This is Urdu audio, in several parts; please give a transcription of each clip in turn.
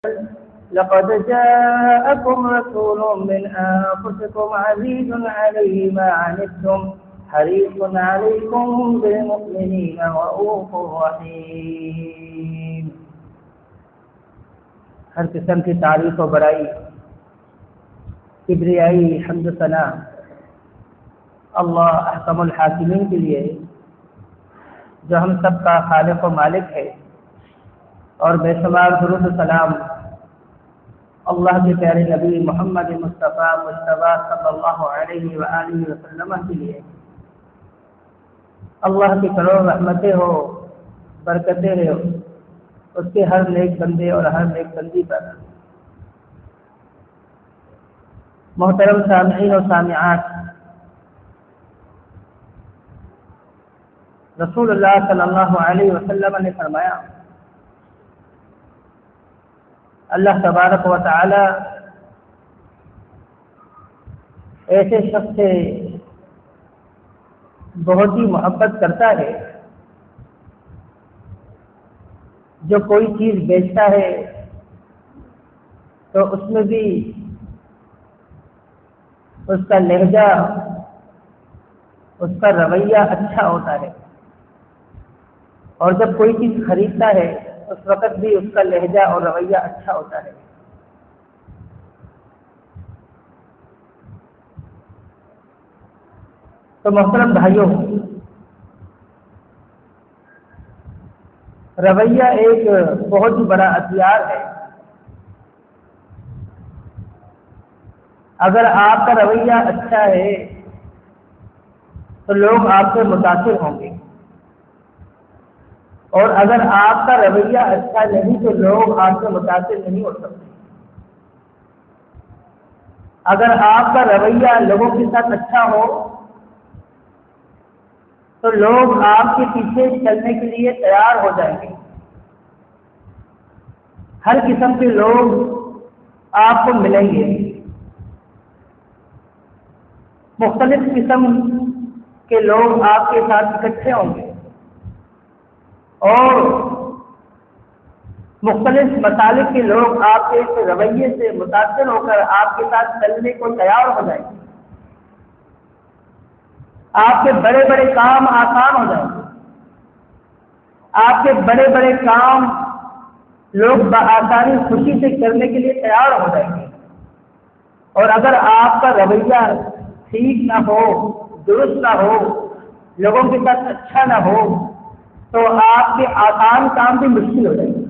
لقد جاءكم رسول من أنفسكم عزيز عليه ما عنتم حريص عليكم بالمؤمنين رؤوف رحيم۔ ہر قسم کی تعریف و بڑائی، کبریائی، حمد و ثنا اللہ احکم الحاکمین کے لیے، جو ہم سب کا خالق و مالک ہے، اور بے شمار درود و سلام اللہ کے پیارے نبی محمد مصطفیٰ صلی اللہ علیہ وآلہ وسلم کے لیے۔ اللہ کی کروڑ رحمتیں ہو، برکتیں ہو اس کے ہر نیک بندے اور ہر نیک بندی پر۔ محترم سامعین و سامعات، رسول اللہ صلی اللہ علیہ وسلم نے فرمایا، اللہ تبارک و تعالی ایسے شخص سے بہت ہی محبت کرتا ہے جو کوئی چیز بیچتا ہے تو اس میں بھی اس کا لہجہ، اس کا رویہ اچھا ہوتا ہے، اور جب کوئی چیز خریدتا ہے اس وقت بھی اس کا لہجہ اور رویہ اچھا ہوتا ہے۔ تو محترم بھائیوں، رویہ ایک بہت ہی بڑا ہتھیار ہے۔ اگر آپ کا رویہ اچھا ہے تو لوگ آپ سے متاثر ہوں گے، اور اگر آپ کا رویہ اچھا نہیں تو لوگ آپ سے متاثر نہیں ہو سکتے۔ اگر آپ کا رویہ لوگوں کے ساتھ اچھا ہو تو لوگ آپ کے پیچھے چلنے کے لیے تیار ہو جائیں گے۔ ہر قسم کے لوگ آپ کو ملیں گے، مختلف قسم کے لوگ آپ کے ساتھ اکٹھے ہوں گے، اور مختلف مسالک کے لوگ آپ کے اس رویے سے متاثر ہو کر آپ کے ساتھ چلنے کو تیار ہو جائیں گے۔ آپ کے بڑے بڑے کام آسان ہو جائیں گے، آپ کے بڑے بڑے کام لوگ بآسانی خوشی سے کرنے کے لیے تیار ہو جائیں گے۔ اور اگر آپ کا رویہ ٹھیک نہ ہو، درست نہ ہو، لوگوں کے ساتھ اچھا نہ ہو تو آپ کے آسان کام بھی مشکل ہو جائیں گے۔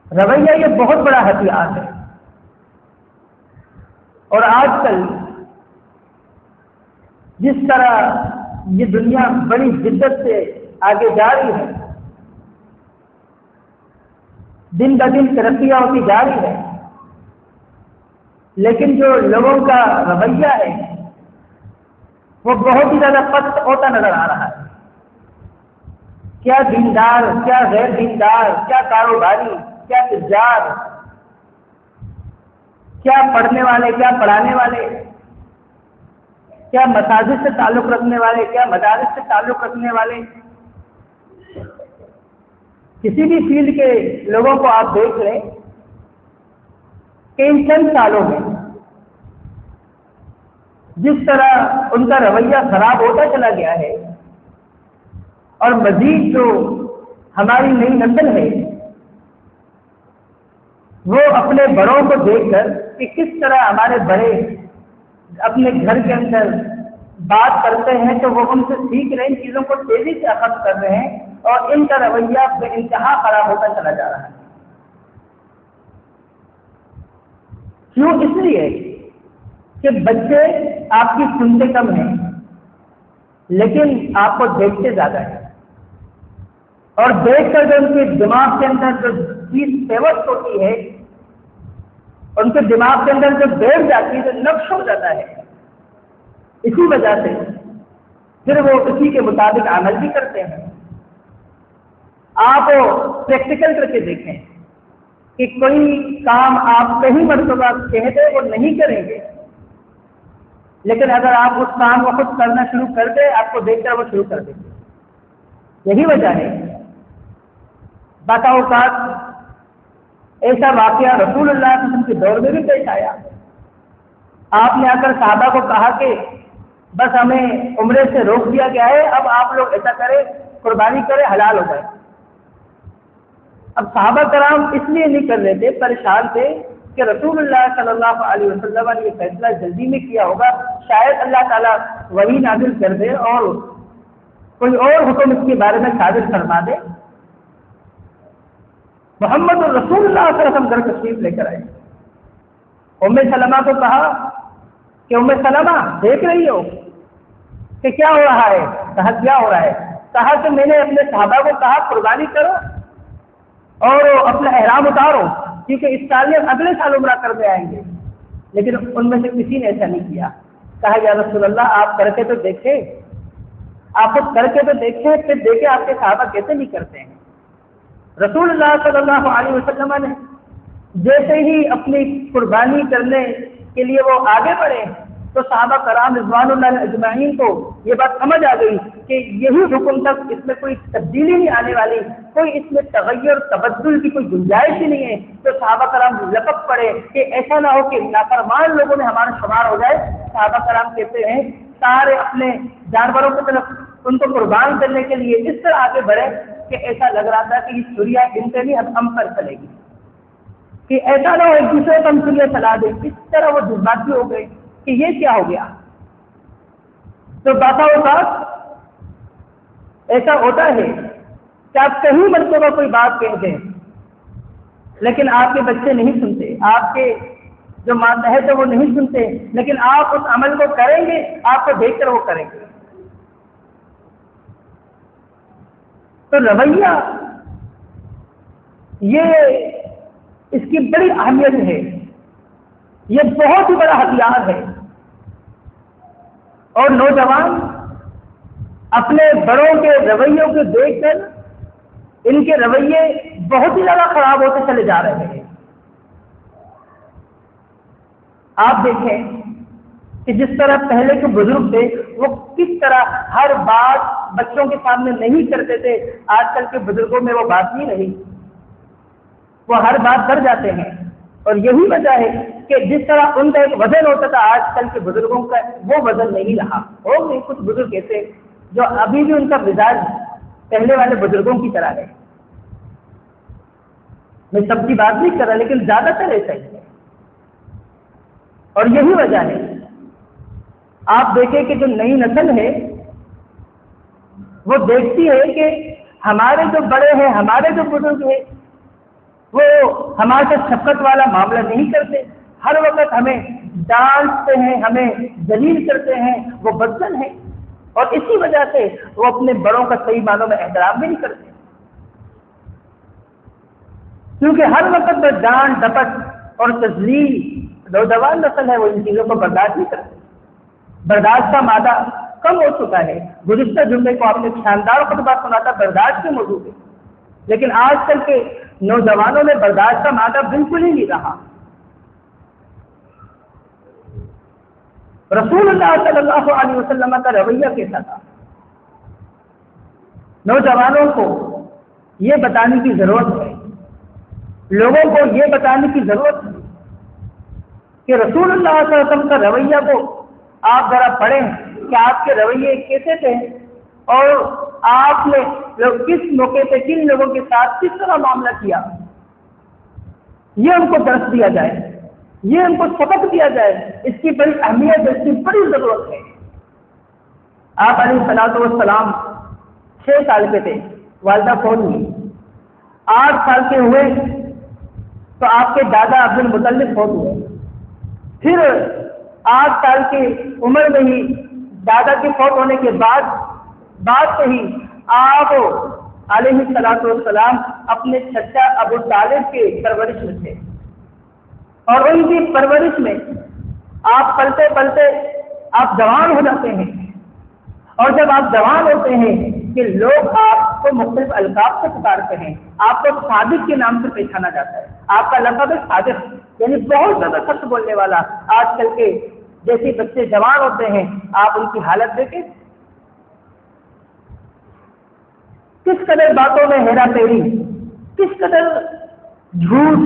رویہ یہ بہت بڑا ہتھیار ہے، اور آج کل جس طرح یہ دنیا بڑی جدت سے آگے جا رہی ہے، دن بدن ترقیاں ہوتی جا رہی ہے، لیکن جو لوگوں کا رویہ ہے وہ بہت ہی زیادہ پست ہوتا نظر آ رہا ہے۔ کیا دیندار، کیا غیر دیندار، کیا کاروباری، کیا تجار، کیا پڑھنے والے، کیا پڑھانے والے، کیا مساجد سے تعلق رکھنے والے، کیا مدارس سے تعلق رکھنے والے، کسی بھی فیلڈ کے لوگوں کو آپ دیکھ لیں کہ ان چند سالوں میں جس طرح ان کا رویہ خراب ہوتا چلا گیا ہے، اور مزید جو ہماری نئی نسل ہے وہ اپنے بڑوں کو دیکھ کر کہ کس طرح ہمارے بڑے اپنے گھر کے اندر بات کرتے ہیں تو وہ ان سے سیکھ رہے ہیں، ان چیزوں کو تیزی سے اخذ کر رہے ہیں، اور ان کا رویہ بے انتہا خراب ہوتا چلا جا رہا ہے۔ کیوں؟ اس لیے کہ بچے آپ کی سنتے کم ہیں لیکن آپ کو دیکھتے زیادہ ہیں، اور دیکھ کر جو ان کے دماغ کے اندر جو چیز پیوست ہوتی ہے، ان کے دماغ کے اندر جو بیٹھ جاتی ہے، جو نقش ہو جاتا ہے، اسی وجہ سے پھر وہ اسی کے مطابق عمل بھی کرتے ہیں۔ آپ پریکٹیکل کر کے دیکھیں کہ کوئی کام آپ کہیں مرتبہ کہہ دیں وہ نہیں کریں گے، لیکن اگر آپ اس کام کو خود کرنا شروع کر دیں آپ کو دیکھ کر وہ شروع کر دیں گے۔ یہی وجہ ہے بعض اوقات ایسا واقعہ رسول اللہ صلی اللہ علیہ وسلم کے دور میں بھی پیش آیا. آپ نے آ کر صحابہ کو کہا کہ بس ہمیں عمرے سے روک دیا گیا ہے، اب آپ لوگ ایسا کریں، قربانی کریں، حلال ہو جائے. اب صحابہ کرام اس لیے نہیں کر رہے تھے، پریشان تھے کہ رسول اللہ صلی اللہ علیہ وسلم نے یہ فیصلہ جلدی میں کیا ہوگا، شاید اللہ تعالیٰ وحی نازل کر دے اور کوئی اور حکم اس کے بارے میں صادر فرما دے. محمد رسول اللہ صلی اللہ علیہ وسلم گھر تشریف لے کر آئے. ام سلمہ کو کہا کہ ام سلمہ دیکھ رہی ہو کہ کیا ہو رہا ہے؟ کہا کیا ہو رہا ہے؟ کہا کہ میں نے اپنے صحابہ کو کہا قربانی کرو اور اپنا احرام اتارو، کیونکہ اس سال میں اگلے سال عمرہ کرنے آئیں گے، لیکن ان میں سے کسی نے ایسا نہیں کیا. کہا یا رسول اللہ آپ کر کے تو دیکھیں، آپ خود کر کے تو دیکھیں، پھر دیکھیں آپ کے صحابہ کیسے نہیں کرتے ہیں. رسول اللہ صلی اللہ علیہ وسلم نے جیسے ہی اپنی قربانی کرنے کے لیے وہ آگے بڑھے تو صحابہ کرام رضوان اللہ اجمعین کو یہ بات سمجھ آ گئی کہ یہی حکم تک، اس میں کوئی تبدیلی نہیں آنے والی، کوئی اس میں تغیر تبدل کی کوئی گنجائش ہی نہیں ہے. تو صحابہ کرام لپک پڑے کہ ایسا نہ ہو کہ نافرمان لوگوں میں ہمارا شمار ہو جائے. صحابہ کرام کہتے ہیں سارے اپنے جانوروں کی طرف ان کو قربان کرنے کے لیے اس طرح آگے بڑھے کہ ایسا لگ رہا تھا کہ یہ چڑیا ان سے بھی ہم پر چلے گی، کہ ایسا نہ ہو ایک دوسرے کو ہم چڑیا چلا دیں. اس طرح وہ جذباتی ہو گئے کہ یہ کیا ہو گیا. تو باتوں اوقات ایسا ہوتا ہے کہ آپ کہیں مرتبہ کوئی بات کہتے ہیں لیکن آپ کے بچے نہیں سنتے، آپ کے جو ماتحت ہے وہ نہیں سنتے، لیکن آپ اس عمل کو کریں گے، آپ کو دیکھ کر وہ کریں گے. تو رویہ یہ اس کی بڑی اہمیت ہے، یہ بہت ہی بڑا ہتھیار ہے. اور نوجوان اپنے بڑوں کے رویوں کو دیکھ کر ان کے رویے بہت ہی زیادہ خراب ہوتے چلے جا رہے ہیں. آپ دیکھیں کہ جس طرح پہلے کے بزرگ تھے وہ کس طرح ہر بات بچوں کے سامنے نہیں کرتے تھے، آج کل کے بزرگوں میں وہ بات نہیں رہی، وہ ہر بات کر جاتے ہیں. اور یہی وجہ ہے کہ جس طرح ان کا ایک وزن ہوتا تھا آج کل کے بزرگوں کا وہ وزن نہیں رہا. ہو گئے کچھ بزرگ ایسے جو ابھی بھی ان کا مزاج پہلے والے بزرگوں کی طرح ہے. میں سب کی بات نہیں کر رہا لیکن زیادہ تر ایسا ہی ہے. اور یہی وجہ ہے آپ دیکھیں کہ جو نئی نسل ہے وہ دیکھتی ہے کہ ہمارے جو بڑے ہیں، ہمارے جو بزرگ ہیں وہ ہمارے سے شفقت والا معاملہ نہیں کرتے، ہر وقت ہمیں ڈانٹتے ہیں، ہمیں ذلیل کرتے ہیں، وہ بدزن ہیں. اور اسی وجہ سے وہ اپنے بڑوں کا صحیح معنوں میں احترام بھی نہیں کرتے، کیونکہ ہر وقت میں ڈانٹ ڈپٹ اور تذلیل نوجوان نسل ہے وہ ان چیزوں کو برداشت نہیں کرتے. برداشت کا مادہ کم ہو چکا ہے. گزشتہ جمعے کو آپ نے شاندار خطبہ سنا تھا برداشت کے موضوع پہ، لیکن آج کل کے نوجوانوں میں برداشت کا مادہ بالکل ہی نہیں رہا. رسول اللہ صلی اللہ علیہ وسلم کا رویہ کیسا تھا؟ نوجوانوں کو یہ بتانے کی ضرورت ہے، لوگوں کو یہ بتانے کی ضرورت ہے کہ رسول اللہ صلی اللہ علیہ وسلم کا رویہ کو آپ ذرا پڑھیں کہ آپ کے رویے کیسے تھے اور آپ نے کس موقع پہ کن لوگوں کے ساتھ کس طرح معاملہ کیا. یہ ان کو درس دیا جائے، یہ ان کو سبق دیا جائے، اس کی بڑی اہمیت، اس کی بڑی ضرورت ہے. آپ علیہ الصلوۃ والسلام 6 سال کے تھے، والدہ فوت ہوئی. 8 سال کے ہوئے تو آپ کے دادا عبد المطلب فوت ہوئے. پھر 8 سال کی عمر میں ہی دادا کے فوت ہونے کے بعد سے ہی آپ علیہ الصلوۃ والسلام اپنے چچا ابو طالب کے پرورش میں تھے، اور ان کی پرورش میں آپ پلتے پلتے آپ جوان ہو جاتے ہیں. اور جب آپ جوان ہوتے ہیں کہ لوگ آپ کو مختلف القاب سے پکارتے ہیں، آپ کو صادق کے نام سے پہچانا جاتا ہے. آپ کا لقب ہے صادق، یعنی بہت زیادہ سچ بولنے والا. آج کل کے جیسے بچے جوان ہوتے ہیں آپ ان کی حالت دیکھیں، کس قدر باتوں میں ہیرا پھیری، کس قدر جھوٹ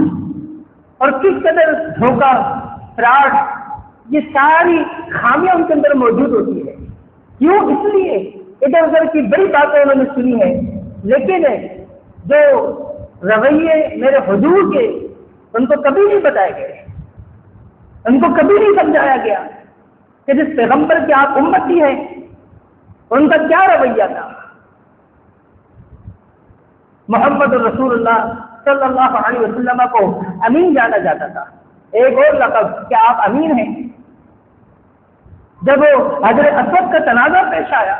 اور کس قدر دھوکہ، فراڈ، یہ ساری خامیاں ان کے اندر موجود ہوتی ہے. کیوں؟ اس لیے ادھر ادھر کی بڑی باتیں انہوں نے سنی ہے، لیکن جو رویے میرے حضور کے ان کو کبھی نہیں بتائے گئے، ان کو کبھی نہیں سمجھایا گیا کہ جس پیغمبر کے آپ امتی ہیں ان کا کیا رویہ تھا. محمد رسول اللہ صلی اللہ علیہ وسلم کو امین جانا جاتا تھا. ایک اور لقب کہ آپ امین ہیں. جب حجر اسود کا تنازع پیش آیا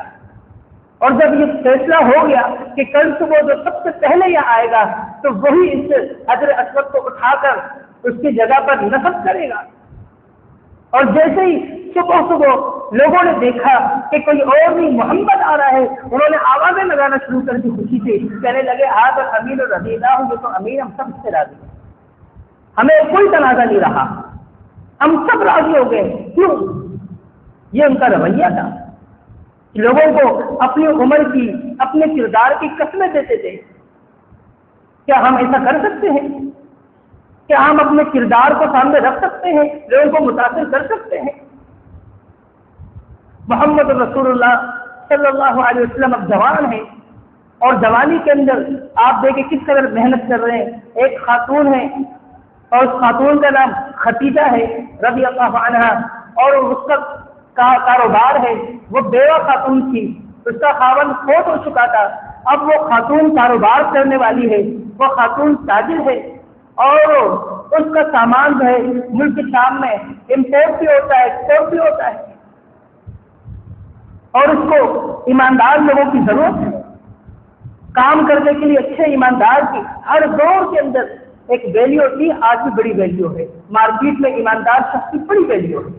اور جب یہ فیصلہ ہو گیا کہ کل صبح جو سب سے پہلے یہاں آئے گا تو وہی اس حجر اسود کو اٹھا کر اس کی جگہ پر نصب کرے گا، اور جیسے ہی صبح لوگوں نے دیکھا کہ کوئی اور بھی محمد آ رہا ہے، انہوں نے آوازیں لگانا شروع کر دی، خوشی سے کہنے لگے آج امین اور رضی اللہ ہوں، یہ تو امین ہم سب سے راضی ہیں، ہمیں کوئی تنازع نہیں رہا، ہم سب راضی ہو گئے. کیوں؟ یہ ان کا رویہ تھا. لوگوں کو اپنی عمر کی، اپنے کردار کی قسمیں دیتے تھے. کیا ہم ایسا کر سکتے ہیں؟ کیا ہم اپنے کردار کو سامنے رکھ سکتے ہیں، لوگوں کو متاثر کر سکتے ہیں؟ محمد رسول اللہ صلی اللہ علیہ وسلم اب جوان ہیں، اور جوانی کے اندر آپ دیکھیں کس قدر محنت کر رہے ہیں. ایک خاتون ہے اور اس خاتون کا نام ختیجہ ہے رضی اللہ عنہا، اور اس کا کاروبار ہے، وہ بیوہ خاتون تھی، اس کا خاوند فوت ہو چکا تھا. اب وہ خاتون کاروبار کرنے والی ہے، وہ خاتون تاجر ہے، اور اس کا سامان جو ہے ملک شام میں امپورٹ بھی ہوتا ہے، ایکسپورٹ بھی ہوتا ہے، اور اس کو ایماندار لوگوں کی ضرورت ہے. کام کرنے کے لیے اچھے ایماندار کی ہر دور کے اندر ایک ویلیو تھی، آج بھی بڑی ویلیو ہے. مارکیٹ میں ایماندار شخص کی بڑی ویلیو ہے.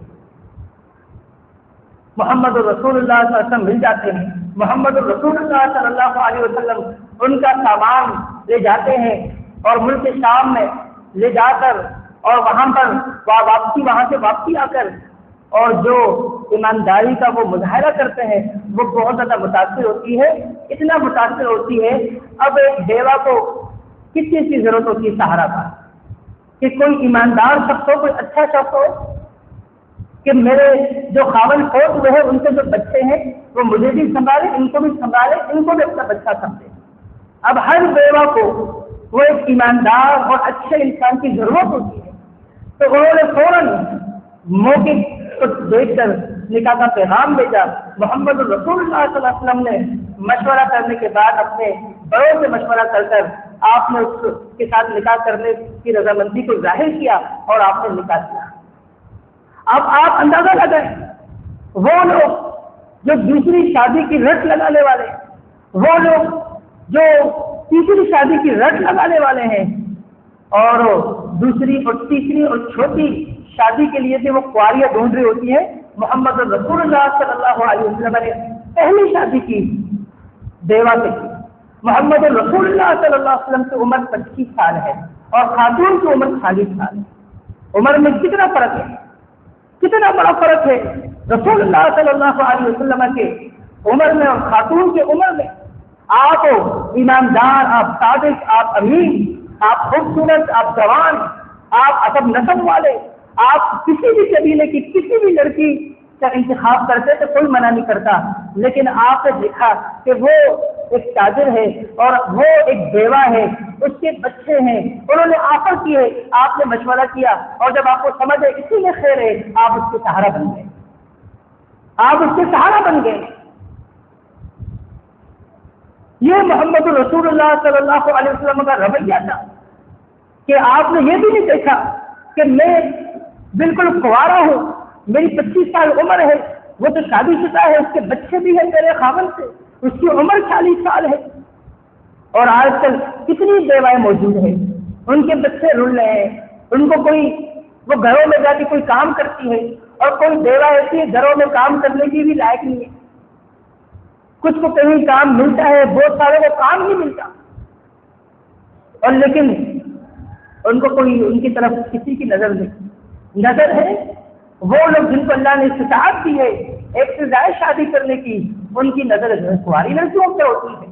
محمد رسول اللہ صلی اللہ علیہ وسلم مل جاتے ہیں. محمد رسول اللہ صلی اللہ علیہ وسلم ان کا سامان لے جاتے ہیں اور ملک شام میں لے جا کر، اور وہاں پر وہاں سے واپسی آ کر، اور جو ایمانداری کا وہ مظاہرہ کرتے ہیں وہ بہت زیادہ متاثر ہوتی ہے. اتنا متاثر ہوتی ہے، اب ایک بیوہ کو کس چیز کی ضرورت ہوتی ہے؟ سہارا کا، کہ کوئی ایماندار شخص ہو، کوئی اچھا شخص ہو کہ میرے جو خاوند فوت ہوئے ہیں ان کے جو بچے ہیں وہ مجھے بھی سنبھالے، ان کو بھی سنبھالے، ان کو بھی اپنا بچہ سمجھے. اب ہر بیوہ کو وہ ایک ایماندار اور اچھے انسان کی ضرورت ہوتی ہے. تو انہوں نے فوراً موقع کو دیکھ کر نکاح کا پیغام بھیجا. محمد رسول اللہ صلی اللہ علیہ وسلم نے مشورہ کرنے کے بعد اپنے بڑوں سے مشورہ کر آپ نے اس کے ساتھ نکاح کرنے کی رضامندی کو ظاہر کیا اور آپ نے نکاح کیا. اب آپ اندازہ لگائیں، وہ لوگ جو دوسری شادی کی رٹ لگانے والے، وہ لوگ جو تیسری شادی کی رٹ لگانے والے ہیں، اور دوسری اور تیسری اور چھوٹی شادی کے لیے جو وہ کواریاں ڈھونڈ رہی ہوتی ہیں، محمد رسول اللہ صلی اللہ علیہ وسلم نے پہلی شادی کی بیوہ سے کی. محمد رسول اللہ صلی اللہ علیہ وسلم کی عمر 25 سال ہے اور خاتون کی عمر 40 سال ہے. عمر میں کتنا فرق ہے، کتنا بڑا فرق ہے رسول اللہ صلی اللہ علیہ وسلم کے عمر میں اور خاتون کے عمر میں. آپ ایماندار، آپ صادق، آپ امین، آپ خوبصورت، آپ جوان، آپ ادب نسب والے، آپ کسی بھی قبیلے کی کسی بھی لڑکی کا انتخاب کرتے تو کوئی منع نہیں کرتا. لیکن آپ نے دیکھا کہ وہ ایک تاجر ہے اور وہ ایک بیوہ ہے، اس کے بچے ہیں، انہوں نے آفر کی ہے، آپ نے مشورہ کیا، اور جب آپ کو سمجھ ہے اسی میں خیر ہے، آپ اس کے سہارا بن گئے، آپ اس کے سہارا بن گئے. یہ محمد رسول اللہ صلی اللہ علیہ وسلم کا رویہ تھا کہ آپ نے یہ بھی نہیں دیکھا کہ میں بالکل کنوارا ہوں، میری 25 سال عمر ہے، وہ تو شادی شدہ ہے، اس کے بچے بھی ہیں میرے خاوند سے، اس کی عمر 40 سال ہے. اور آج کل کتنی بیوائیں موجود ہیں، ان کے بچے رل رہے ہیں، ان کو کوئی وہ گھروں میں جا کے کوئی کام کرتی ہے، اور کوئی بیوہ ایسی ہے گھروں میں کام کرنے کی بھی لائق نہیں ہے. کچھ کو کہیں کام ملتا ہے، بہت سارے کو کام نہیں ملتا، اور لیکن ان کو کوئی ان کی طرف کسی کی نظر نہیں. نظر ہے وہ لوگ جن کو اللہ نے استطاعت دی ہے ایک سے زائد شادی کرنے کی، ان کی نظر کنواری لڑکیوں پہ ہوتی ہے.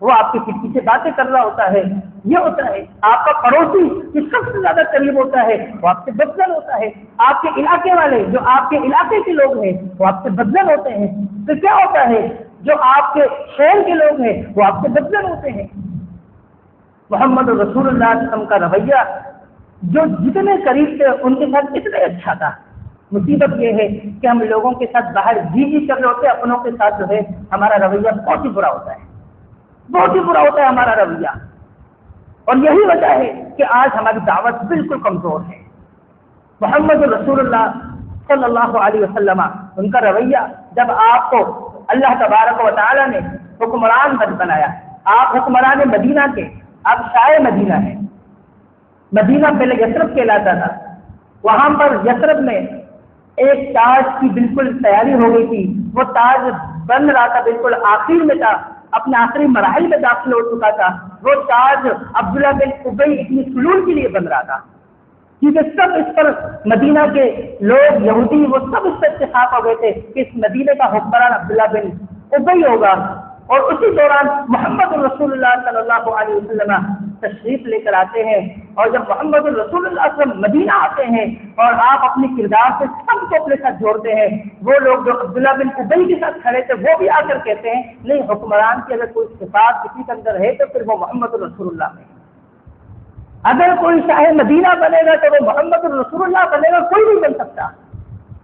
وہ آپ کے پیچھے باتیں کر رہا ہوتا ہے، یہ ہوتا ہے آپ کا پڑوسی جو سب سے زیادہ قریب ہوتا ہے وہ آپ سے بدزن ہوتا ہے، آپ کے علاقے والے جو آپ کے علاقے کے لوگ ہیں وہ آپ سے بدزن ہوتے ہیں، تو کیا ہوتا ہے جو آپ کے شہر کے لوگ ہیں وہ آپ سے بدزن ہوتے ہیں۔ محمد رسول اللہ صلی اللہ علیہ وسلم کا رویہ جو جتنے قریب تھے ان کے ساتھ اتنا اچھا تھا۔ مصیبت یہ ہے کہ ہم لوگوں کے ساتھ باہر جی کر رہے ہوتے ہیں، اپنوں کے ساتھ جو ہے ہمارا رویہ بہت ہی برا ہوتا ہے، بہت ہی برا ہوتا ہے ہمارا رویہ، اور یہی وجہ ہے کہ آج ہماری دعوت بالکل کمزور ہے۔ محمد رسول اللہ صلی اللہ علیہ وسلم ان کا رویہ، جب آپ کو اللہ تبارک و تعالیٰ نے حکمران بنایا، آپ حکمران مدینہ کے، آپ شاہ مدینہ ہیں۔ مدینہ پہلے یثرب کہلاتا تھا، وہاں پر یثرب میں ایک تاج کی بالکل تیاری ہو گئی تھی، وہ تاج بن رہا تھا، بالکل آخر میں تھا، اپنے آخری مراحل میں داخل ہو چکا تھا۔ وہ تاج عبداللہ بن ابی ابن سلول کے لیے بن رہا تھا، کیونکہ سب اس پر مدینہ کے لوگ یہودی وہ سب اس پر اتفاق ہو گئے تھے کہ اس مدینہ کا حکمران عبداللہ بن ابی ہوگا۔ اور اسی دوران محمد رسول اللہ صلی اللہ علیہ وسلم تشریف لے کر آتے ہیں، اور جب محمد رسول اللہ صلی اللہ علیہ وسلم مدینہ آتے ہیں اور آپ اپنے کردار سے سب کو اپنے ساتھ جوڑتے ہیں، وہ لوگ جو عبداللہ بن ابی کے ساتھ کھڑے تھے وہ بھی آ کر کہتے ہیں نہیں، حکمران کی اگر کوئی صفات کسی کے اندر ہے تو پھر وہ محمد رسول اللہ میں، اگر کوئی شاہ مدینہ بنے گا تو وہ محمد رسول اللہ بنے گا، کوئی نہیں بن سکتا۔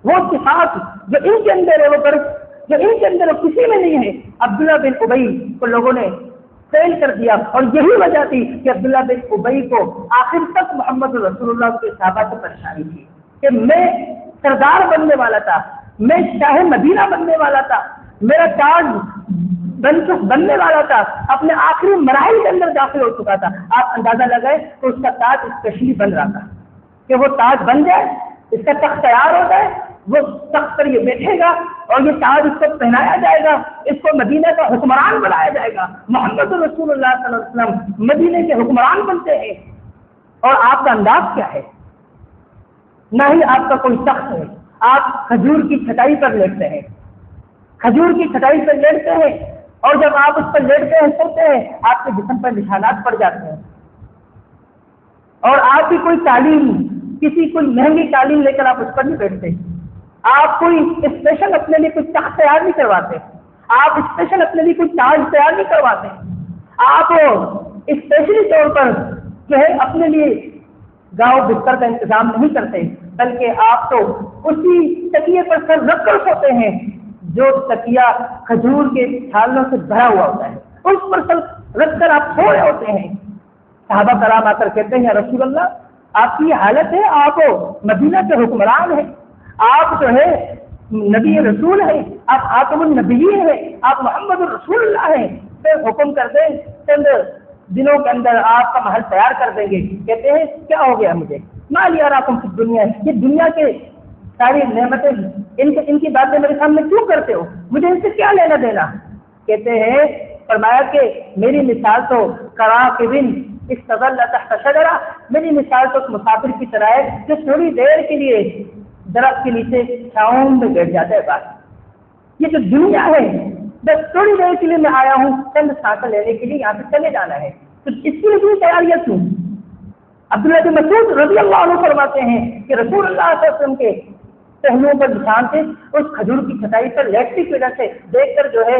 وہ صفات جو ان کے اندر ہے، وہ جو ان کے اندر کسی میں نہیں ہے، عبداللہ بن ابی کو لوگوں نے فیل کر دیا، اور یہی وجہ تھی کہ عبداللہ بن ابی کو آخر تک محمد رسول اللہ کے صحابہ سے پریشانی تھی کہ میں سردار بننے والا تھا، میں شاہ مدینہ بننے والا تھا، میرا تاج بننے والا تھا، اپنے آخری مراحل کے اندر داخل ہو چکا تھا۔ آپ اندازہ لگائے تو اس کا تاج اسپیشلی بن رہا تھا کہ وہ تاج بن جائے، اس کا تخت تیار ہو جائے، وہ تخت پر یہ بیٹھے گا اور یہ تاج اس کو پہنایا جائے گا، اس کو مدینہ کا حکمران بنایا جائے گا۔ محمد رسول اللہ صلی اللہ علیہ وسلم مدینہ کے حکمران بنتے ہیں، اور آپ کا انداز کیا ہے؟ نہ ہی آپ کا کوئی تخت ہے، آپ کھجور کی چھٹائی پر لیٹتے ہیں، کھجور کی چھٹائی پر لیٹتے ہیں، اور جب آپ اس پر لیٹتے ہیں سوتے ہیں آپ کے جسم پر نشانات پڑ جاتے ہیں، اور آپ کی کوئی تعلیم، کسی کوئی مہنگی تعلیم لے کر آپ اس پر نہیں بیٹھتے، آپ کوئی اسپیشل اپنے لیے کوئی تخت تیار نہیں کرواتے، آپ اسپیشل اپنے لیے کوئی تاج تیار نہیں کرواتے، آپ اسپیشلی طور پر جو ہے اپنے لیے گاؤں بستر کا انتظام نہیں کرتے، بلکہ آپ تو اسی تکیے پر سر رکھ کر سوتے ہیں جو تکیہ کھجور کے چھالوں سے بھرا ہوا ہوتا ہے، اس پر سر رکھ کر آپ سو رہے ہوتے ہیں۔ صحابہ کرام آ کر کہتے ہیں یا رسول اللہ آپ کی یہ حالت ہے، آپ مدینہ کے حکمران ہیں، آپ جو ہے نبی رسول ہیں، آپ خاتم النبیین ہیں، آپ محمد رسول اللہ ہیں، پھر حکم کر دیں چند دنوں کے اندر آپ کا محل تیار کر دیں گے۔ کہتے ہیں کیا ہو گیا مجھے، ما لی اراکم فی الدنیا، یہ دنیا کے ساری نعمتیں ان کی باتیں میرے سامنے کیوں کرتے ہو، مجھے ان سے کیا لینا دینا؟ کہتے ہیں فرمایا کہ میری مثال تو کراکبن استظل تحت شجرہ، میری مثال تو مسافر کی طرح ہے جو تھوڑی دیر کے لیے درخت کے نیچے چھاؤں میں بیٹھ جاتا ہے۔ بات یہ جو دنیا ہے بس تھوڑی دیر کے لیے میں آیا ہوں، چند سانسیں لینے کے لیے یہاں سے چلے جانا ہے، تو اس کی لیے تیاریاں کیوں؟ عبداللہ بن مسعود رضی اللہ عنہ فرماتے ہیں کہ رسول اللہ صلی اللہ علیہ وسلم کے پہلوؤں پر نشان تھے، اس کھجور کی چھٹائی پر لیٹنے کی وجہ سے دیکھ کر جو ہے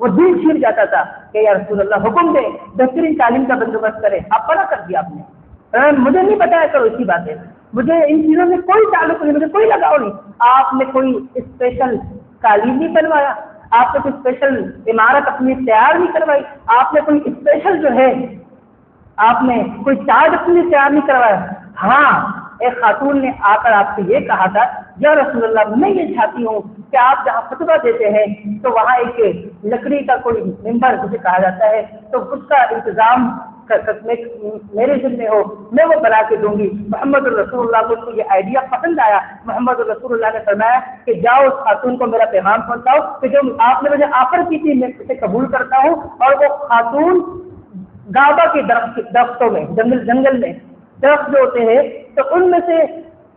وہ دل چھیر جاتا تھا کہ یا رسول اللہ حکم دے بہترین تعلیم کا بندوبست کرے۔ آپ پڑھا کر دیا آپ نے، مجھے نہیں بتایا کرو اسی باتیں، مجھے ان چیزوں سے کوئی تعلق نہیں، مجھے کوئی لگاؤ نہیں۔ آپ نے کوئی اسپیشل قالین نہیں بنوایا، آپ نے کوئی اسپیشل عمارت اپنی تیار نہیں کروائی، آپ نے کوئی اسپیشل جو ہے آپ نے کوئی تاج اپنی تیار نہیں کروایا۔ ہاں ایک خاتون نے آ کر آپ سے یہ کہا تھا یا رسول اللہ میں یہ چاہتی ہوں کہ آپ جہاں فتویٰ دیتے ہیں تو وہاں ایک لکڑی کا کوئی ممبر جسے کہا جاتا ہے تو اس کا انتظام میرے ذمہ ہو، میں وہ بنا کے دوں گی۔ محمد رسول اللہ کو یہ آئیڈیا پسند آیا۔ محمد رسول اللہ نے فرمایا کہ جاؤ اس خاتون کو میرا پیغام پہنچاؤ کہ جو آپ نے مجھے آفر کی تھی میں اسے قبول کرتا ہوں۔ اور وہ خاتون گابا کے درختوں میں جنگل میں درخت جو ہوتے ہیں تو ان میں سے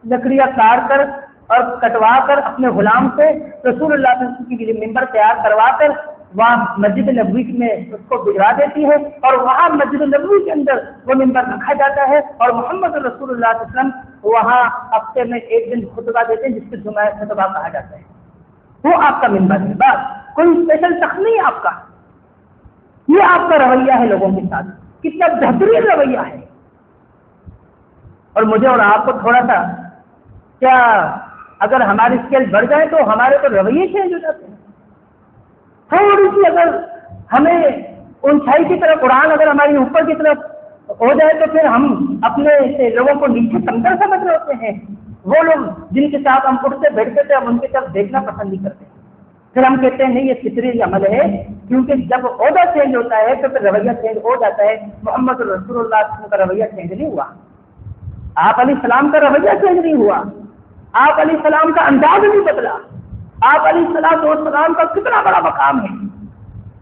لکڑیاں کاٹ کر اور کٹوا کر اپنے غلام سے رسول اللہ صلی اللہ علیہ وسلم کے لیے ممبر تیار کروا کر وہاں مسجد نبوی میں اس کو بھجوا دیتی ہے اور وہاں مسجد نبوی کے اندر وہ ممبر رکھا جاتا ہے اور محمد رسول اللہ صلی اللہ علیہ وسلم وہاں ہفتے میں ایک دن خطبہ دیتے ہیں جس کو جمعہ خطبہ کہا جاتا ہے، وہ آپ کا ممبر ہے، بس کوئی اسپیشل شخص نہیں ہے آپ کا، یہ آپ کا رویہ ہے لوگوں کے ساتھ، کتنا بہترین رویہ ہے۔ اور مجھے اور آپ کو تھوڑا سا کیا اگر ہماری اسکیل بڑھ جائے تو ہمارے تو رویے چینج ہو جاتے ہیں، تھوڑی سی اگر ہمیں اونچائی کی طرف اڑان اگر ہماری اوپر کی طرف ہو جائے تو پھر ہم اپنے سے لوگوں کو نیچے کمتر سمجھ رہے ہوتے ہیں۔ وہ لوگ جن کے ساتھ ہم اٹھتے بیٹھتے تھے ہم ان کی طرف دیکھنا پسند نہیں کرتے، پھر ہم کہتے ہیں نہیں یہ فطری عمل ہے، کیونکہ جب عہدہ چینج ہوتا ہے تو پھر رویہ چینج ہو جاتا ہے۔ محمد رسول اللہ صلی اللہ علیہ وسلم کا رویہ چینج نہیں ہوا، آپ علیہ السلام کا رویہ چینج نہیں ہوا، آپ علیہ السلام کا انداز نہیں بدلا، آپ علیہ السلام کا کتنا بڑا مقام ہے،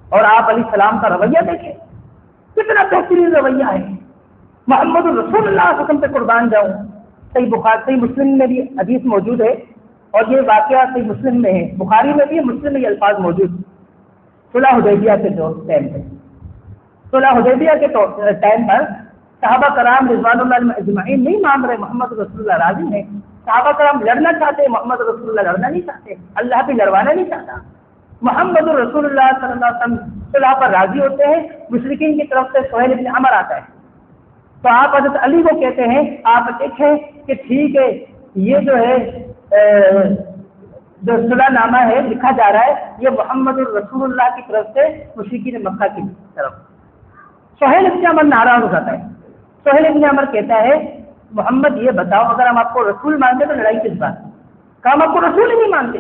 اور آپ علیہ السلام کا رویہ دیکھیں کتنا بہترین رویہ ہے۔ محمد رسول اللہ صلی اللہ علیہ وسلم پہ قربان جاؤں، صحیح بخاری صحیح مسلم میں بھی حدیث موجود ہے، اور یہ واقعہ صحیح مسلم میں ہے، بخاری میں بھی ہے، مسلم میں یہ الفاظ موجود۔ صلح حدیبیہ کے ٹائم پہ، صلح حدیبیہ کے ٹائم پر صحابہ کرام رضوان اللہ علیہم اجمعین نہیں مان رہے محمد رسول اللہ راضی ہیں، صحابہ کرام لڑنا چاہتے، محمد رسول اللہ لڑنا نہیں چاہتے، اللہ بھی لڑوانا نہیں چاہتا، محمد رسول اللہ صلی اللہ علیہ وسلم صلح پر راضی ہوتے ہیں، مشرکین کی طرف سے سہیل بن عمر آتا ہے تو آپ حضرت علی کو کہتے ہیں آپ دیکھیں کہ ٹھیک ہے یہ جو ہے جو صلح نامہ ہے لکھا جا رہا ہے یہ محمد رسول اللہ کی طرف سے مشرکین مکہ کی طرف۔ سہیل بن عمر ناراض ہو جاتا ہے، سہیل بن عمر کہتا ہے محمد یہ بتاؤ اگر ہم آپ کو رسول مانتے تو لڑائی کس بات کہ ہم آپ کو رسول ہی نہیں مانتے،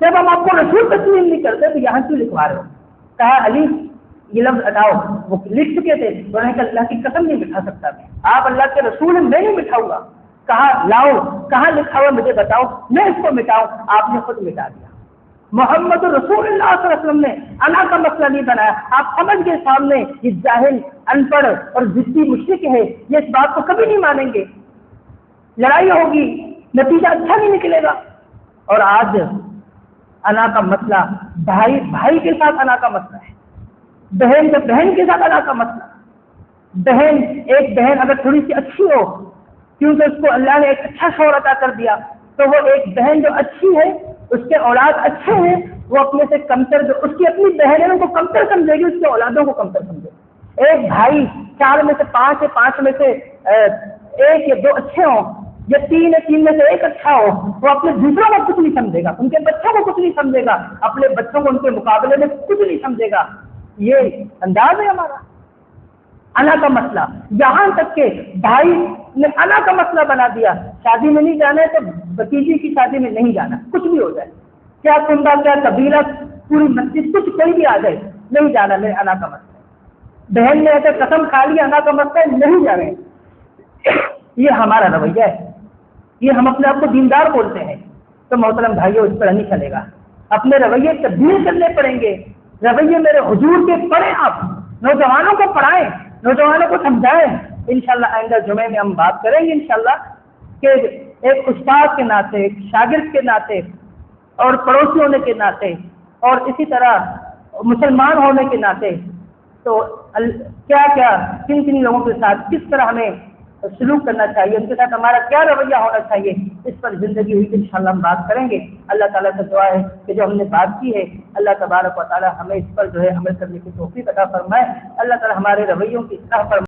جب ہم آپ کو رسول تسلیم نہیں کرتے تو یہاں کیوں لکھوا رہے ہو؟ کہا علی یہ لفظ ہٹاؤ، وہ لکھ چکے تھے، انہوں نے کہا اللہ کی قسم نہیں مٹھا سکتا میں، آپ اللہ کے رسول ہیں میں نہیں مٹھاؤں گا، کہا لاؤ کہاں لکھا ہوا مجھے بتاؤ میں اس کو مٹاؤں، آپ نے خود مٹا دیا۔ محمد رسول اللہ صلی اللہ علیہ وسلم نے انا کا مسئلہ نہیں بنایا، آپ سمجھ گئے سامنے یہ جاہل ان پڑھ اور ضدی مشرک ہے، یہ اس بات کو کبھی نہیں مانیں گے، لڑائی ہوگی نتیجہ اچھا نہیں نکلے گا۔ اور آج انا کا مسئلہ بھائی بھائی کے ساتھ انا کا مسئلہ ہے، بہن سے بہن کے ساتھ انا کا مسئلہ، بہن ایک بہن اگر تھوڑی سی اچھی ہو کیونکہ اس کو اللہ نے ایک اچھا شوہر عطا کر دیا تو وہ ایک بہن جو اچھی ہے اس کے اولاد اچھے ہیں وہ اپنے سے کمتر جو اس کی اپنی بہن ہے ان کو کمتر سمجھے گی، اس کے اولادوں کو کمتر سمجھے گی۔ ایک بھائی 4 میں سے 5 ہے، 5 میں سے 1 یا 2 اچھے ہوں یا 3 ہے، 3 میں سے 1 اچھا ہو، وہ اپنے دوسروں کو کچھ نہیں سمجھے گا، ان کے بچوں کو کچھ نہیں سمجھے گا، اپنے بچوں کو ان کے مقابلے میں کچھ نہیں سمجھے گا۔ یہ انداز ہے ہمارا انا کا مسئلہ، یہاں تک کہ بھائی نے انا کا مسئلہ بنا دیا، شادی میں نہیں جانا ہے تو بتیجی کی شادی میں نہیں جانا، کچھ بھی ہو جائے، کیا کنبا کیا قبیلہ پوری مسجد کچھ کوئی بھی آ جائے نہیں جانا، میرے انا کا مسئلہ ہے۔ بہن نے ایسے قسم کھا لی انا کا مسئلہ ہے نہیں جا رہے، یہ ہمارا رویہ ہے، یہ ہم اپنے آپ کو دیندار بولتے ہیں تو محترم بھائیوں اس پر نہیں چلے گا، اپنے رویے تبدیل کرنے پڑیں گے، رویے میرے حضور کے پڑھیں، آپ نوجوانوں کو پڑھائیں، نوجوانوں کو سمجھائیں۔ انشاءاللہ آئندہ جمعے میں ہم بات کریں گے انشاءاللہ کہ ایک استاد کے ناطے، ایک شاگرد کے ناطے اور پڑوسی ہونے کے ناطے اور اسی طرح مسلمان ہونے کے ناطے تو کیا کیا کن کن لوگوں کے ساتھ کس طرح ہمیں سلوک کرنا چاہیے، ان کے ساتھ ہمارا کیا رویہ ہونا چاہیے، اس پر زندگی ہوئی تو انشاءاللہ ہم بات کریں گے۔ اللہ تعالیٰ سے دعا ہے کہ جو ہم نے بات کی ہے اللہ تبارک و تعالیٰ ہمیں اس پر جو ہے عمل کرنے کی توفیق عطا فرمائے، اللہ تعالیٰ ہمارے رویوں کی اصلاح فرمائے۔